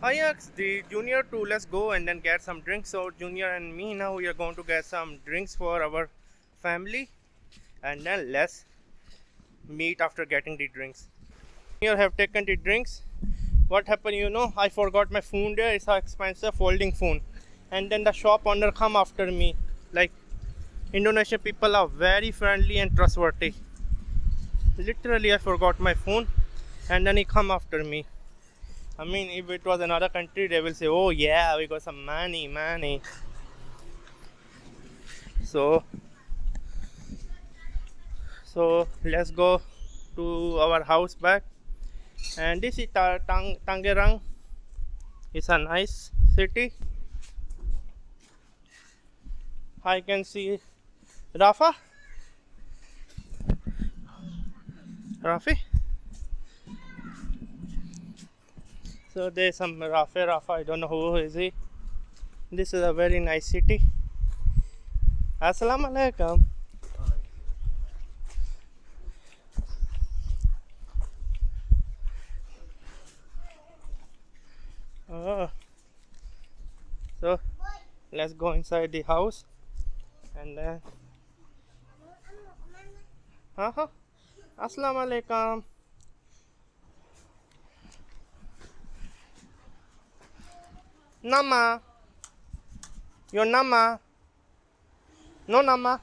I asked the junior to let's go and then get some drinks. So junior and me now we are going to get some drinks for our family, and then let's meet after getting the drinks. Junior have taken the drinks. What happened? I forgot my phone there. It's an expensive folding phone, and then the shop owner come after me. Like Indonesian people are very friendly and trustworthy. Literally, I forgot my phone, and then he come after me. I mean, if it was another country, they will say, "Oh yeah, we got some money, money." So, so let's go to our house back. And this is Tangerang. It's a nice city. I can see Rafa, Rafi. So there's some Rafa. I don't know who is he. This is a very nice city. Assalamu alaikum. Oh, so let's go inside the house and then. Uh-huh. Assalamu alaikum. Nama. Your nama. No nama.